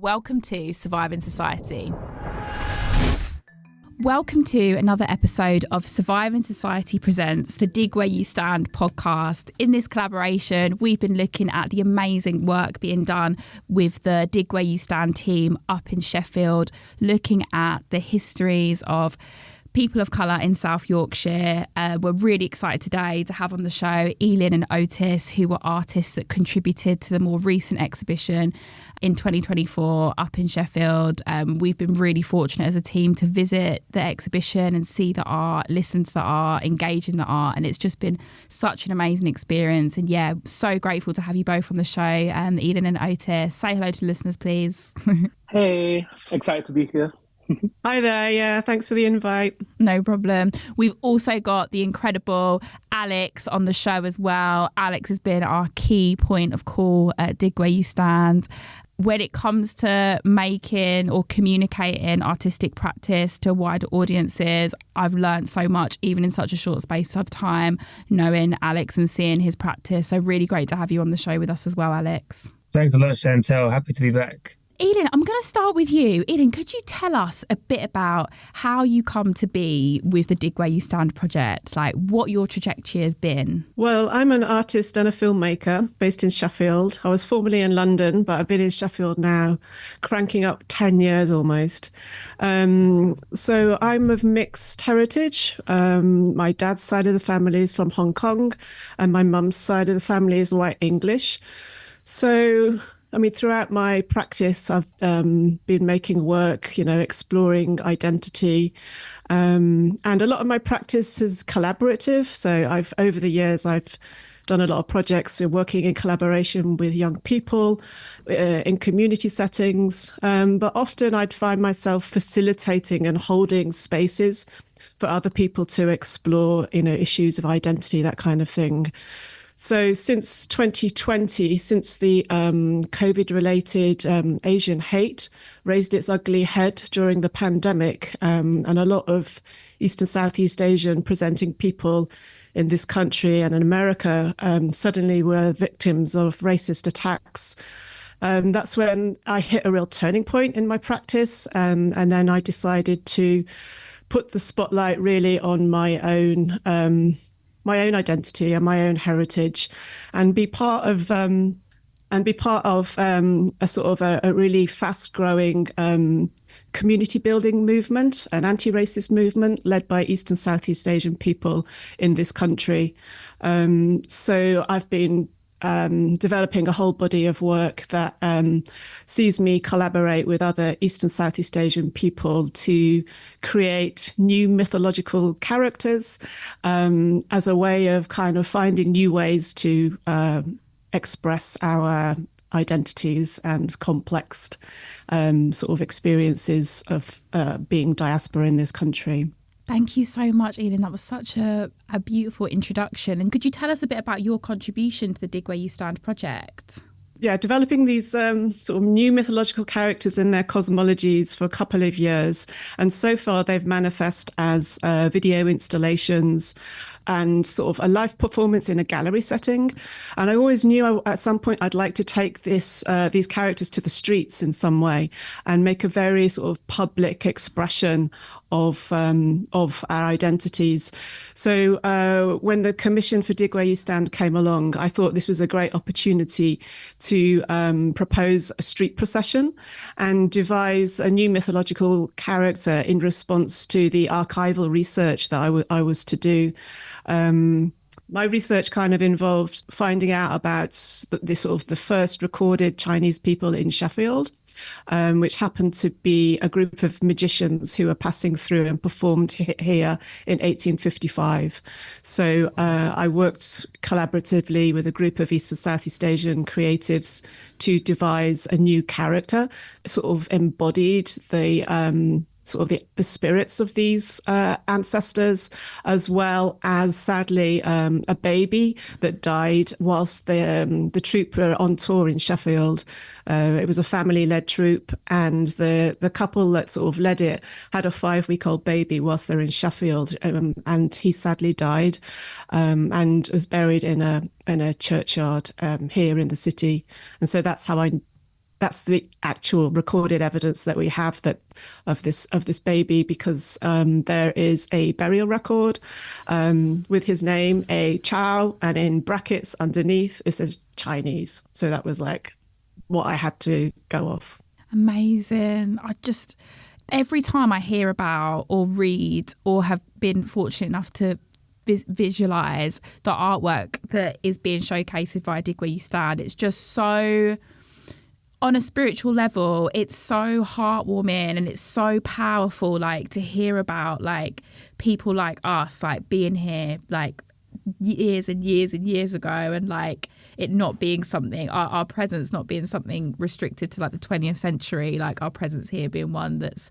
Welcome to Surviving Society. Welcome to another episode of Surviving Society Presents the Dig Where You Stand podcast. In this collaboration, we've been looking at the amazing work being done with the Dig Where You Stand team up in Sheffield, looking at the histories of people of colour in South Yorkshire. We're really excited today to have on the show Eelyn and Otis, who were artists that contributed to the more recent exhibition in 2024 up in Sheffield. We've been really fortunate as a team to visit the exhibition and see the art, listen to the art, engage in the art, and it's just been such an amazing experience. And yeah, so grateful to have you both on the show, Eelyn and Otis. Say hello to the listeners, please. Hey, excited to be here. Hi there, yeah, thanks for the invite. No problem. We've also got the incredible Alex on the show as well. Alex has been our key point of call at Dig Where You Stand. When it comes to making or communicating artistic practice to wider audiences, I've learned so much, even in such a short space of time, knowing Alex and seeing his practice. So really great to have you on the show with us as well, Alex. Thanks a lot, Chantel. Happy to be back. Eelyn, I'm going to start with you. Eelyn, could you tell us a bit about how you come to be with the Dig Where You Stand project, like what your trajectory has been? Well, I'm an artist and a filmmaker based in Sheffield. I was formerly in London, but I've been in Sheffield now, cranking up 10 years almost. So I'm of mixed heritage. My dad's side of the family is from Hong Kong, and my mum's side of the family is white English. So I mean, throughout my practice, I've been making work, exploring identity. And a lot of my practice is collaborative. So over the years, I've done a lot of projects working in collaboration with young people in community settings. But often I'd find myself facilitating and holding spaces for other people to explore, issues of identity, that kind of thing. So since 2020, since the COVID-related Asian hate raised its ugly head during the pandemic, and a lot of East and Southeast Asian presenting people in this country and in America suddenly were victims of racist attacks. That's when I hit a real turning point in my practice. And then I decided to put the spotlight really on my own identity and my own heritage, and be part of a sort of a really fast-growing community building movement, an anti-racist movement led by East and Southeast Asian people in this country. So I've been developing a whole body of work that sees me collaborate with other East and Southeast Asian people to create new mythological characters as a way of kind of finding new ways to express our identities and complex sort of experiences of being diaspora in this country. Thank you so much, Eelyn. That was such a beautiful introduction. And could you tell us a bit about your contribution to the Dig Where You Stand project? Yeah, developing these sort of new mythological characters in their cosmologies for a couple of years. And so far they've manifest as video installations and sort of a live performance in a gallery setting. And I always knew at some point I'd like to take these characters to the streets in some way and make a very sort of public expression of our identities. So when the commission for Dig Where You Stand came along, I thought this was a great opportunity to propose a street procession and devise a new mythological character in response to the archival research that I was to do. My research kind of involved finding out about the first recorded Chinese people in Sheffield, which happened to be a group of magicians who were passing through and performed here in 1855. So I worked collaboratively with a group of East and Southeast Asian creatives to devise a new character, sort of embodied the the spirits of these ancestors, as well as sadly a baby that died whilst the troupe were on tour in Sheffield. It was a family-led troupe, and the couple that sort of led it had a 5-week-old baby whilst they're in Sheffield, and he sadly died and was buried in a churchyard here in the city. And so that's how I that's the actual recorded evidence that we have that of this baby, because there is a burial record with his name, a Chow, and in brackets underneath it says Chinese. So that was like what I had to go off. Amazing. Every time I hear about or read or have been fortunate enough to visualize the artwork that is being showcased via Dig Where You Stand, it's just so, on a spiritual level, it's so heartwarming and it's so powerful, like to hear about like people like us like being here like years and years and years ago, and like it not being something, our presence not being something restricted to like the 20th century, like our presence here being one that's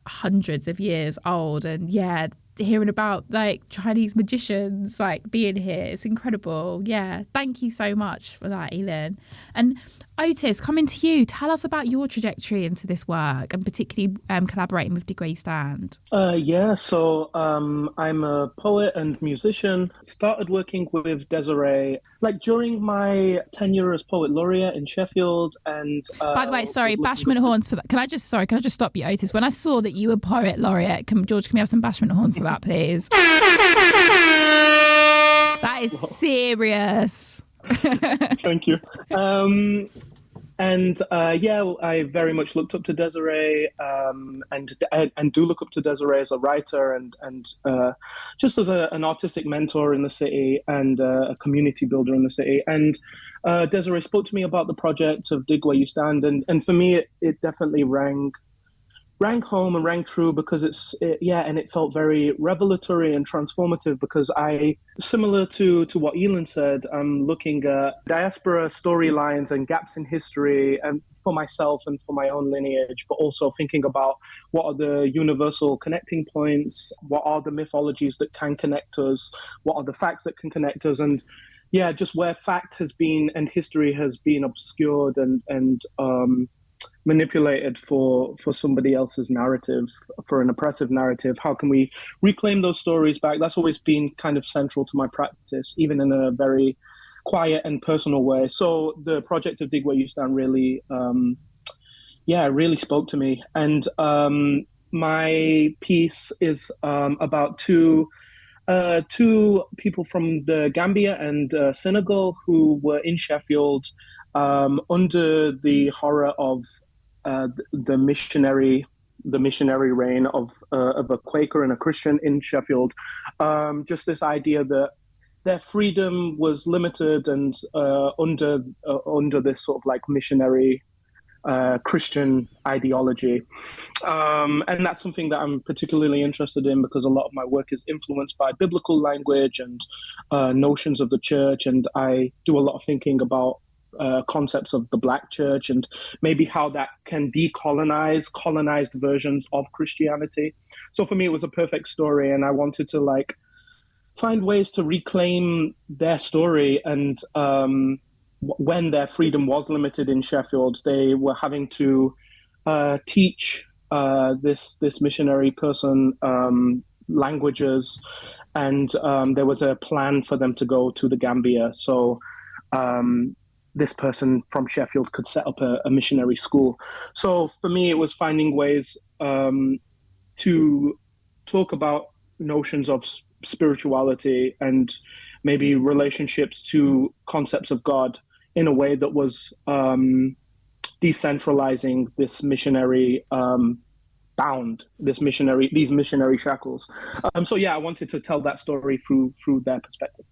hundreds of years old. And yeah, hearing about like Chinese magicians like being here, it's incredible. Yeah, thank you so much for that, Eelyn. And Otis, coming to you, tell us about your trajectory into this work, and particularly collaborating with Dig Where You Stand. So I'm a poet and musician. Started working with Desiree like during my tenure as poet laureate in Sheffield. And by the way, sorry, bashment horns for that. Can I just stop you, Otis? When I saw that you were poet laureate, George, can we have some bashment horns for that, please? That is serious. Thank you. I very much looked up to Desiree, and do look up to Desiree as a writer and just as an artistic mentor in the city and a community builder in the city. And Desiree spoke to me about the project of Dig Where You Stand, and for me it definitely rang home and rang true, because it felt very revelatory and transformative, because similar to what Eelyn said, I'm looking at diaspora storylines and gaps in history, and for myself and for my own lineage, but also thinking about what are the universal connecting points, what are the mythologies that can connect us, what are the facts that can connect us, and just where fact has been and history has been obscured and manipulated for somebody else's narrative, for an oppressive narrative. How can we reclaim those stories back? That's always been kind of central to my practice, even in a very quiet and personal way. So the project of Dig Where You Stand really, really spoke to me. And my piece is about two people from the Gambia and Senegal who were in Sheffield under the horror of the missionary reign of a Quaker and a Christian in Sheffield. Just this idea that their freedom was limited and under this sort of like missionary Christian ideology. And that's something that I'm particularly interested in, because a lot of my work is influenced by biblical language and notions of the church. And I do a lot of thinking about concepts of the Black church and maybe how that can decolonize colonized versions of Christianity. So for me, it was a perfect story, and I wanted to like find ways to reclaim their story. And when their freedom was limited in Sheffield, they were having to teach this missionary person languages, and there was a plan for them to go to the Gambia. So this person from Sheffield could set up a missionary school. So for me, it was finding ways to talk about notions of spirituality and maybe relationships to concepts of God in a way that was decentralizing this missionary these missionary shackles. I wanted to tell that story through their perspective.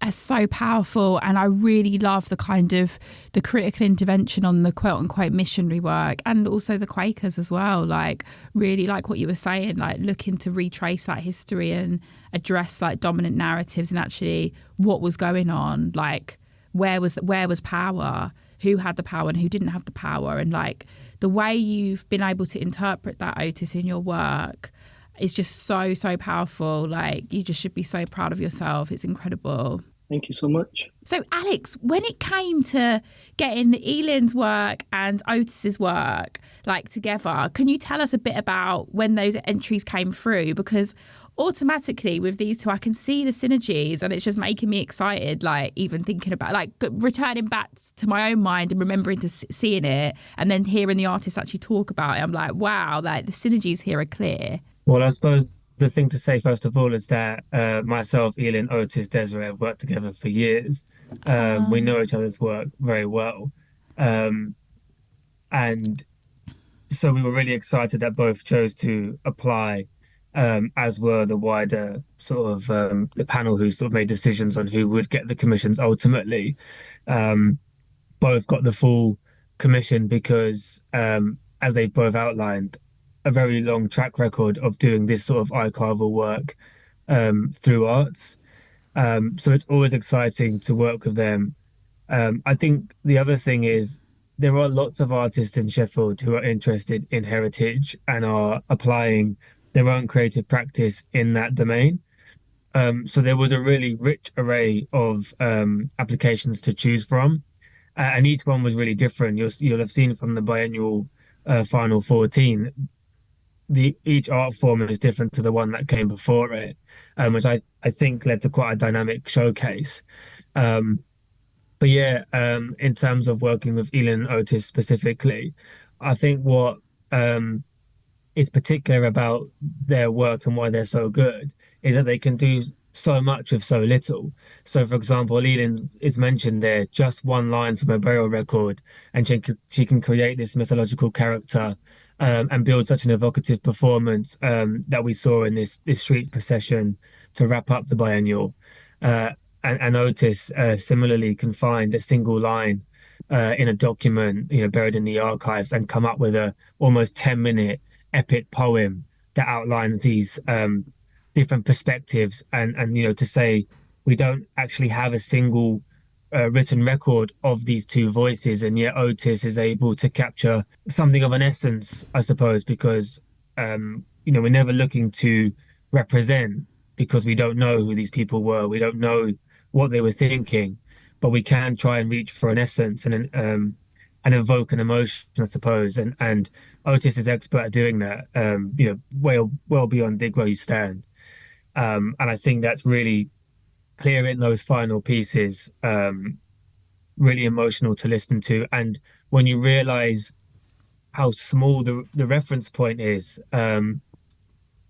It's so powerful, and I really love the kind of the critical intervention on the quote unquote missionary work, and also the Quakers as well. Like really like what you were saying, like looking to retrace that history and address like dominant narratives and actually what was going on, like where was power, who had the power and who didn't have the power, and like the way you've been able to interpret that, Otis, in your work is just so powerful. Like you just should be so proud of yourself. It's incredible. Thank you so much. So, Alex, when it came to getting Eelyn's work and Otis's work like together, can you tell us a bit about when those entries came through? Because automatically with these two, I can see the synergies, and it's just making me excited, like even thinking about like returning back to my own mind and remembering to seeing it, and then hearing the artists actually talk about it. I'm like, wow, like the synergies here are clear. Well, I suppose the thing to say first of all is that myself, Eelyn, Otis, Desiree have worked together for years. We know each other's work very well. And so we were really excited that both chose to apply, as were the wider sort of the panel who sort of made decisions on who would get the commissions ultimately. Both got the full commission because, as they both outlined, a very long track record of doing this sort of archival work through arts. So it's always exciting to work with them. I think the other thing is there are lots of artists in Sheffield who are interested in heritage and are applying their own creative practice in that domain. So there was a really rich array of applications to choose from. And each one was really different. You'll have seen from the biennial final 14, each art form is different to the one that came before it, which I think led to quite a dynamic showcase. But yeah, in terms of working with Eelyn and Otis specifically, I think what is particular about their work and why they're so good is that they can do so much of so little. So, for example, Eelyn is mentioned there, just one line from a burial record, and she can create this mythological character and build such an evocative performance that we saw in this street procession to wrap up the biennial. And Otis similarly can find a single line in a document, buried in the archives, and come up with a almost 10-minute epic poem that outlines these different perspectives. And to say we don't actually have a single written record of these two voices, and yet Otis is able to capture something of an essence, I suppose, because we're never looking to represent, because we don't know who these people were, we don't know what they were thinking, but we can try and reach for an essence and evoke an emotion, I suppose. And Otis is expert at doing that, well beyond Dig Where You Stand. And I think that's really clear in those final pieces, really emotional to listen to. And when you realize how small the reference point is,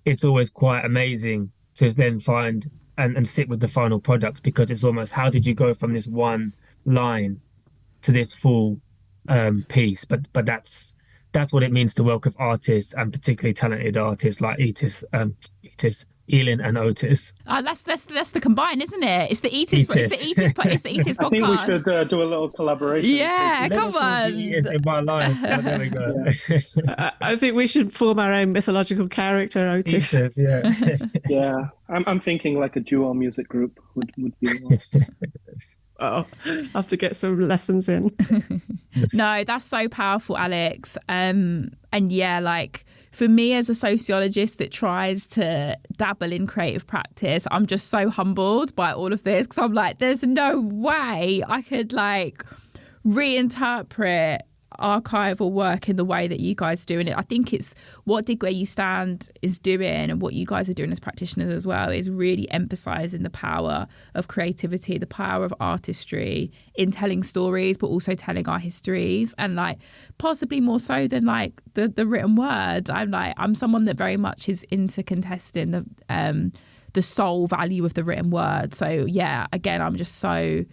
it's always quite amazing to then find and sit with the final product, because it's almost, how did you go from this one line to this full piece? But that's what it means to work with artists, and particularly talented artists like Eelyn and Otis. That's the combine, isn't it? It's the Etis podcast. I think we should do a little collaboration. Yeah, come on. It's in my life. Oh, there we go. Yeah. I think we should form our own mythological character, Otis. Etis, yeah. Yeah, I'm thinking like a duo music group would be one. Oh, I have to get some lessons in. No, that's so powerful, Alex. And yeah, like for me as a sociologist that tries to dabble in creative practice, I'm just so humbled by all of this, because I'm like, there's no way I could like reinterpret archival work in the way that you guys do. And I think it's what Dig Where You Stand is doing, and what you guys are doing as practitioners as well, is really emphasising the power of creativity, the power of artistry in telling stories, but also telling our histories, and like possibly more so than like the written word. I'm someone that very much is into contesting the soul value of the written word. So yeah, again, I'm just so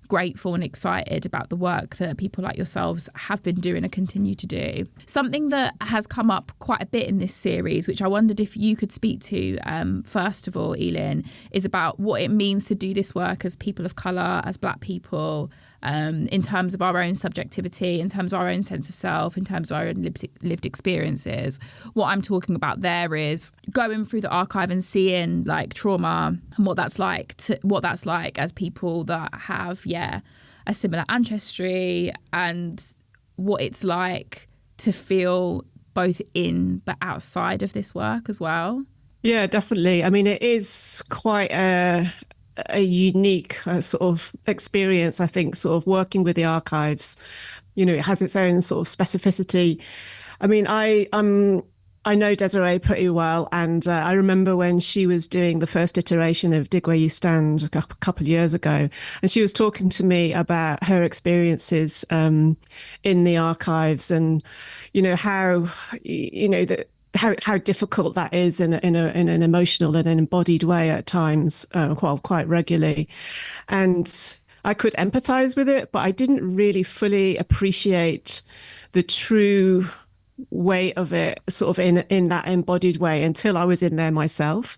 grateful and excited about the work that people like yourselves have been doing and continue to do. Something that has come up quite a bit in this series, which I wondered if you could speak to, first of all, Eelyn, is about what it means to do this work as people of colour, as Black people, in terms of our own subjectivity, in terms of our own sense of self, in terms of our own lived experiences. What I'm talking about there is going through the archive and seeing like trauma and what that's like as people that have, a similar ancestry, and what it's like to feel both in but outside of this work as well. Yeah, definitely. I mean, it is quite a a unique sort of experience, I think, sort of working with the archives. It has its own sort of specificity. I mean, I know Desiree pretty well, and I remember when she was doing the first iteration of Dig Where You Stand a couple of years ago, and she was talking to me about her experiences in the archives, and how how difficult that is in an emotional and an embodied way at times, quite regularly, and I could empathize with it, but I didn't really fully appreciate the true way of it, sort of in that embodied way, until I was in there myself,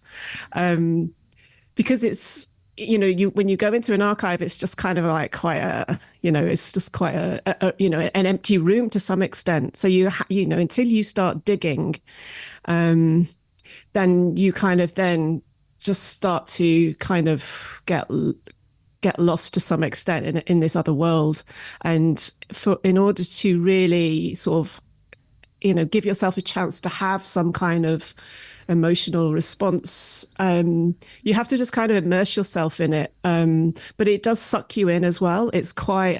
because it's when you go into an archive, it's just kind of like quite a it's just quite an empty room to some extent. So until you start digging, then you kind of then just start to kind of get lost to some extent in this other world, and in order to really sort of give yourself a chance to have some kind of emotional response, you have to just kind of immerse yourself in it. But it does suck you in as well. It's quite,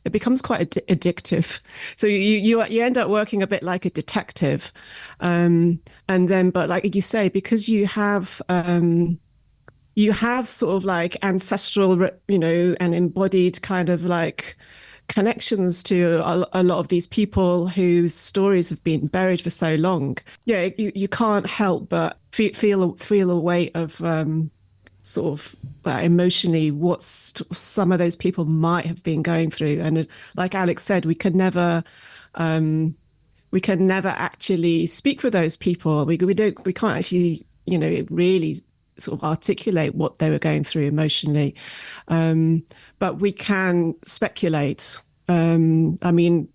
it becomes quite addictive. So you end up working a bit like a detective. And then, but like you say, because you have sort of like ancestral, and embodied kind of like connections to a lot of these people whose stories have been buried for so long. You can't help but feel a weight of sort of emotionally what some of those people might have been going through. And like Alex said, we can never actually speak for those people. We can't actually really sort of articulate what they were going through emotionally, but we can speculate. I mean,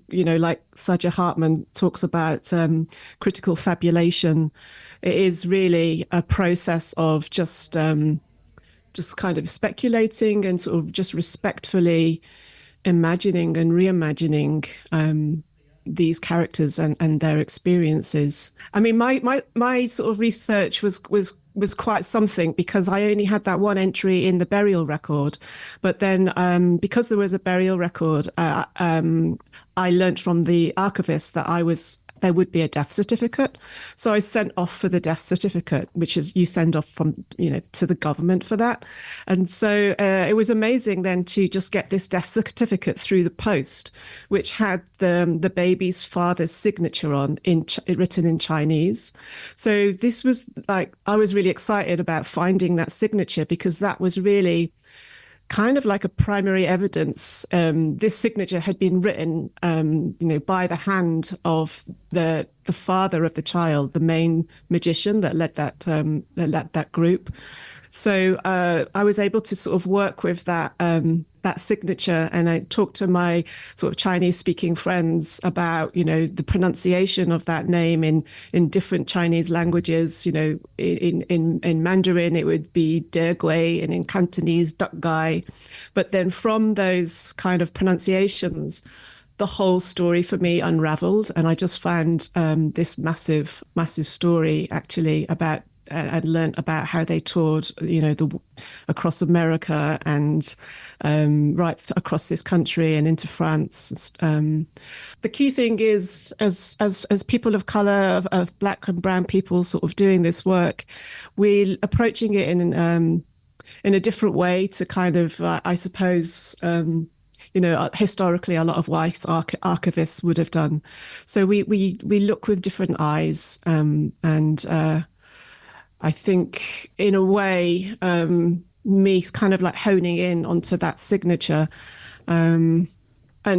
like Saja Hartman talks about critical fabulation. It is really a process of just kind of speculating and sort of just respectfully imagining and reimagining these characters and their experiences. I mean, my sort of research was quite something, because I only had that one entry in the burial record. But then because there was a burial record, I learnt from the archivist that there would be a death certificate. So I sent off for the death certificate, which is you send off from, to the government for that. And so it was amazing then to just get this death certificate through the post, which had the baby's father's signature on, written in Chinese. So this was like, I was really excited about finding that signature, because that was really kind of like a primary evidence. This signature had been written, by the hand of the father of the child, the main magician that led that group. So I was able to sort of work with that signature, and I talked to my sort of Chinese-speaking friends about, the pronunciation of that name in different Chinese languages. In Mandarin it would be De Gui, and in Cantonese Duck Gai. But then from those kind of pronunciations, the whole story for me unraveled, and I just found this massive story actually about. And learned about how they toured, across America and right across this country and into France. The key thing is, as people of color, of Black and brown people, sort of doing this work, we're approaching it in a different way to kind of, I suppose. Historically, a lot of white archivists would have done. So we look with different eyes, and I think in a way, me kind of like honing in onto that signature, and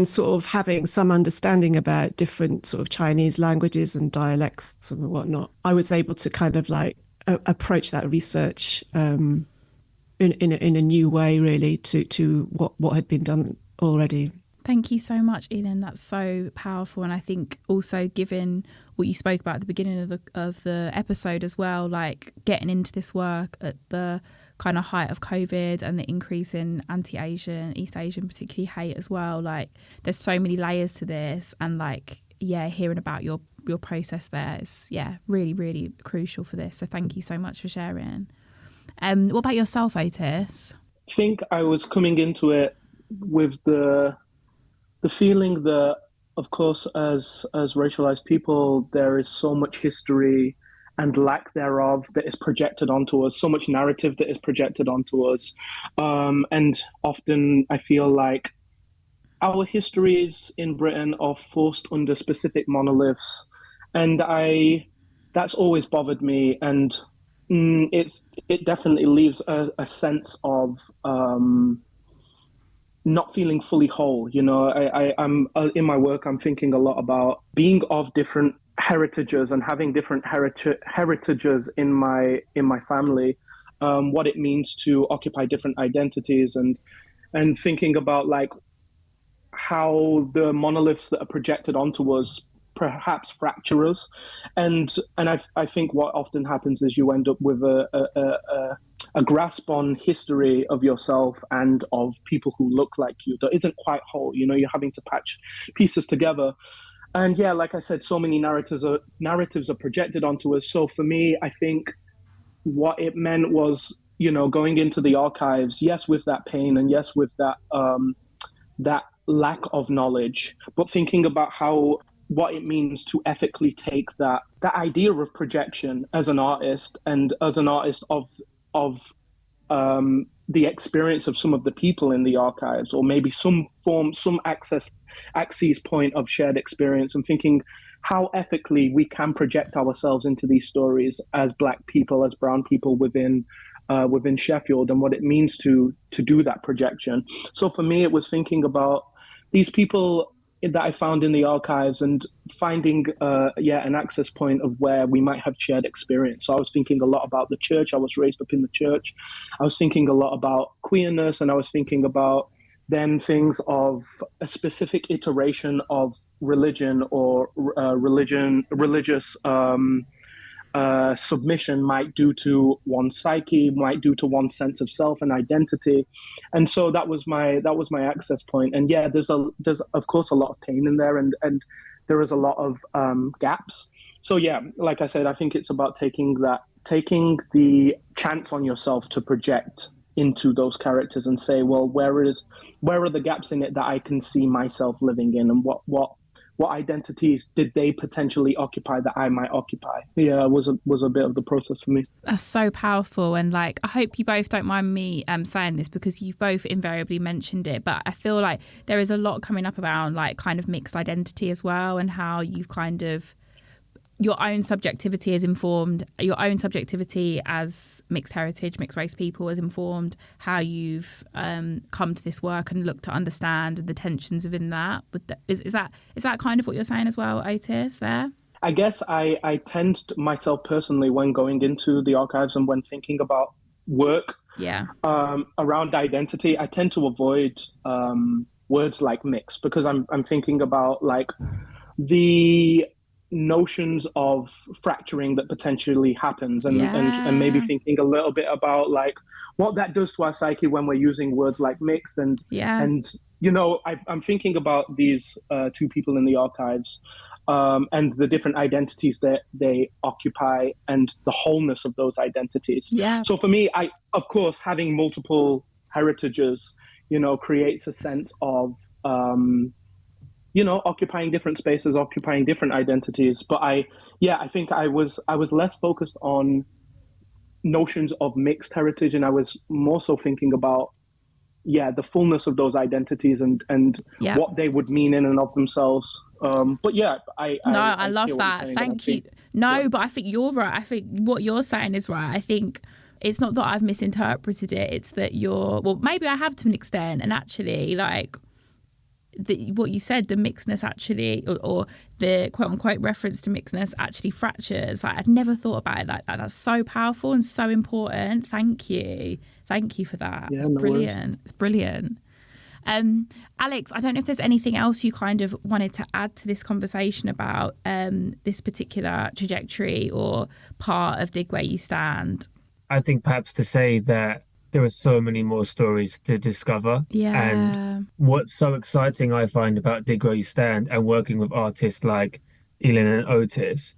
sort of having some understanding about different sort of Chinese languages and dialects and whatnot, I was able to kind of like approach that research in a new way, really, to what had been done already. Thank you so much, Eelyn. That's so powerful. And I think also, given what you spoke about at the beginning of the episode as well, like getting into this work at the kind of height of COVID and the increase in anti-Asian, East Asian particularly hate as well, like there's so many layers to this, and like, hearing about your process there is, really, really crucial for this. So thank you so much for sharing. What about yourself, Otis? I think I was coming into it with the feeling that, of course, as racialized people, there is so much history and lack thereof that is projected onto us, so much narrative that is projected onto us. And often I feel like our histories in Britain are forced under specific monoliths. And that's always bothered me. And it definitely leaves a sense of not feeling fully whole. You know, I'm in my work, I'm thinking a lot about being of different heritages and having different heritages in my family, what it means to occupy different identities, and thinking about like how the monoliths that are projected onto us perhaps fracture us, and I think what often happens is you end up with a grasp on history of yourself and of people who look like you that isn't quite whole. You know, you're having to patch pieces together. And yeah, like I said, so many narratives are projected onto us. So for me, I think what it meant was, you know, going into the archives, yes, with that pain and yes, with that that lack of knowledge, but thinking about what it means to ethically take that idea of projection as an artist, and as an artist of the experience of some of the people in the archives, or maybe some axis point of shared experience, and thinking how ethically we can project ourselves into these stories as Black people, as brown people within Sheffield, and what it means to do that projection. So for me, it was thinking about these people that I found in the archives and finding an access point of where we might have shared experience. So I was thinking a lot about the church. I was raised up in the church. I was thinking a lot about queerness, and I was thinking about then things of a specific iteration of religion or religious submission might do to one's psyche, might do to one's sense of self and identity. And so that was my access point. And yeah, there's of course a lot of pain in there, and there is a lot of gaps. So yeah, like I said, I think it's about taking the chance on yourself to project into those characters and say, well, where are the gaps in it that I can see myself living in, and what identities did they potentially occupy that I might occupy? Yeah, it was a bit of the process for me. That's so powerful. And like, I hope you both don't mind me saying this, because you've both invariably mentioned it, but I feel like there is a lot coming up around like kind of mixed identity as well, and how you've kind of, your own subjectivity is informed, your own subjectivity as mixed heritage, mixed race people is informed how you've come to this work and look to understand the tensions within that. Is that kind of what you're saying as well, Otis, there? I guess I tend to, myself personally, when going into the archives and when thinking about work around identity, I tend to avoid words like mix, because I'm thinking about like the notions of fracturing that potentially happens, and maybe thinking a little bit about like what that does to our psyche when we're using words like mixed, and you know, I'm thinking about these two people in the archives, and the different identities that they occupy and the wholeness of those identities. So for me, I, of course, having multiple heritages, you know, creates a sense of you know, occupying different spaces, occupying different identities. But I think I was less focused on notions of mixed heritage, and I was more so thinking about, the fullness of those identities and what they would mean in and of themselves. But yeah, I love that. Thank you. But I think you're right. I think what you're saying is right. I think it's not that I've misinterpreted it. It's that maybe I have to an extent, and actually like, what you said, the mixedness actually, or the quote unquote reference to mixedness actually fractures. Like, I'd never thought about it like that. That's so powerful and so important. Thank you for that. It's brilliant. Worries. It's brilliant. Alex, I don't know if there's anything else you kind of wanted to add to this conversation about this particular trajectory or part of Dig Where You Stand. I think perhaps to say that there are so many more stories to discover. And what's so exciting I find about Dig Where You Stand and working with artists like Eelyn and Otis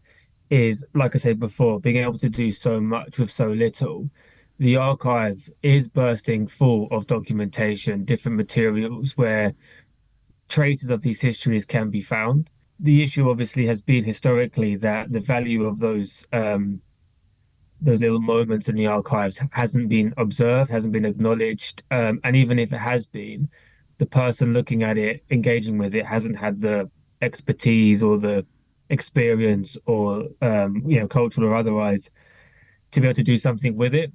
is, like I said before, being able to do so much with so little. the archive is bursting full of documentation, different materials where traces of these histories can be found. The issue obviously has been historically that the value of those little moments in the archives hasn't been observed, hasn't been acknowledged. And even if it has been, the person looking at it, engaging with it, hasn't had the expertise or the experience or, cultural or otherwise, to be able to do something with it.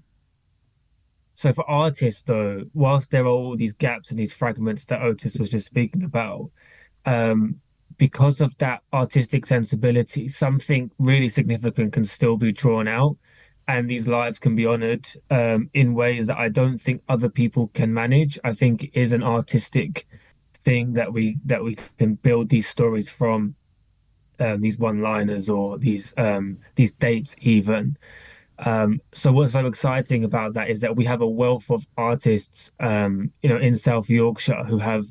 So for artists, though, whilst there are all these gaps and these fragments that Otis was just speaking about, because of that artistic sensibility, something really significant can still be drawn out, and these lives can be honored in ways that I don't think other people can manage. I think it is an artistic thing that we can build these stories from, these one-liners or these dates even. So what's so exciting about that is that we have a wealth of artists, in South Yorkshire who have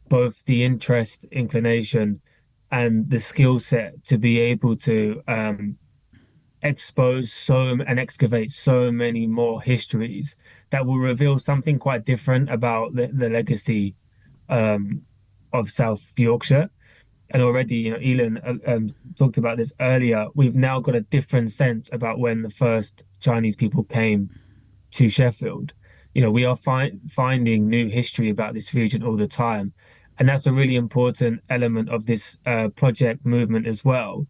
both the interest, inclination, and the skill set to be able to expose and excavate so many more histories that will reveal something quite different about the legacy of South Yorkshire. And already, Eelyn talked about this earlier. We've now got a different sense about when the first Chinese people came to Sheffield. We are finding new history about this region all the time. And that's a really important element of this project movement as well.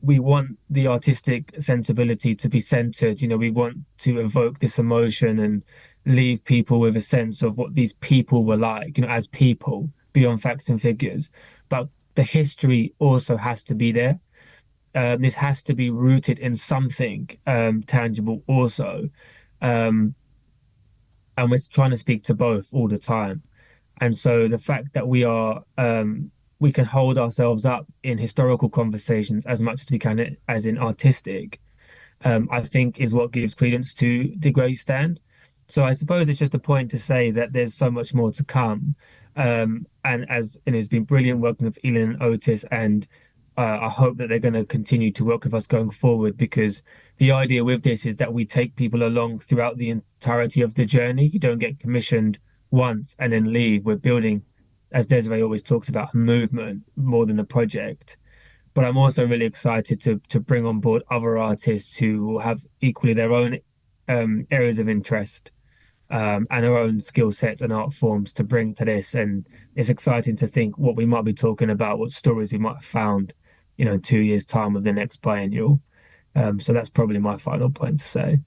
We want the artistic sensibility to be centered. We want to evoke this emotion and leave people with a sense of what these people were like, as people, beyond facts and figures. But the history also has to be there. This has to be rooted in something tangible also. And we're trying to speak to both all the time. And so the fact that we can hold ourselves up in historical conversations as much as we can as in artistic, I think is what gives credence to Dig Where You Stand. So I suppose it's just a point to say that there's so much more to come. And it's been brilliant working with Eelyn and Otis, and I hope that they're going to continue to work with us going forward, because the idea with this is that we take people along throughout the entirety of the journey. You don't get commissioned once and then leave. We're building, as Desiree always talks about, a movement more than a project. But I'm also really excited to bring on board other artists who will have equally their own areas of interest and our own skill sets and art forms to bring to this. And it's exciting to think what we might be talking about, what stories we might have found, in 2 years' time with the next biennial. So that's probably my final point to say.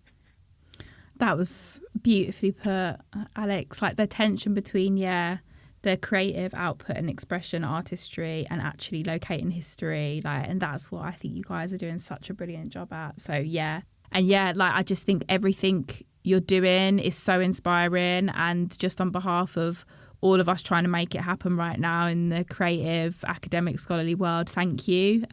That was beautifully put, Alex. Like the tension between, the creative output and expression, artistry, and actually locating history. And that's what I think you guys are doing such a brilliant job at. So, I just think everything you're doing is so inspiring, and just on behalf of all of us trying to make it happen right now in the creative, academic, scholarly world, thank you.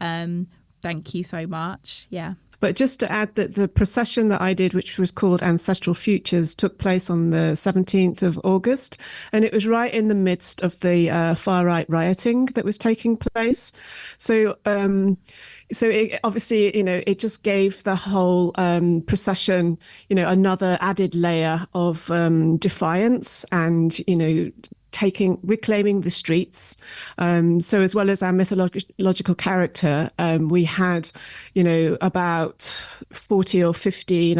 Thank you so much. Yeah. But just to add that the procession that I did, which was called Ancestral Futures, took place on the 17th of August. And it was right in the midst of the far-right rioting that was taking place. So it, obviously, it just gave the whole procession, another added layer of defiance and, reclaiming the streets. So as well as our mythological character, we had, about 40 or 50,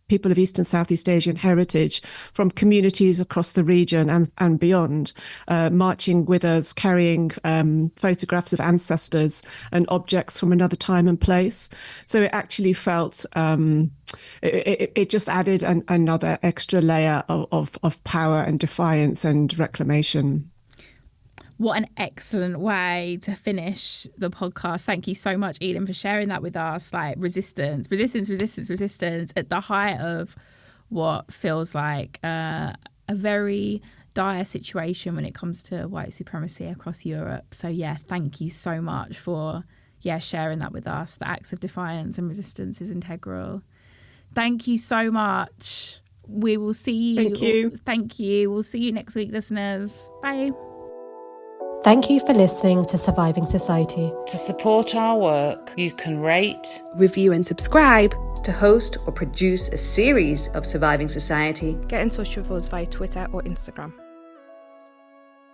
people of East and Southeast Asian heritage from communities across the region and beyond, marching with us, carrying photographs of ancestors and objects from another time and place. So it actually felt, it just added another extra layer of power and defiance and reclamation. What an excellent way to finish the podcast. Thank you so much, Eelyn, for sharing that with us. Like resistance at the height of what feels like a very dire situation when it comes to white supremacy across Europe. So thank you so much for sharing that with us. The acts of defiance and resistance is integral. Thank you so much. We will see you. Thank you. We'll see you next week, listeners. Bye. Thank you for listening to Surviving Society. To support our work, you can rate, review and subscribe to host or produce a series of Surviving Society, get in touch with us via Twitter or Instagram.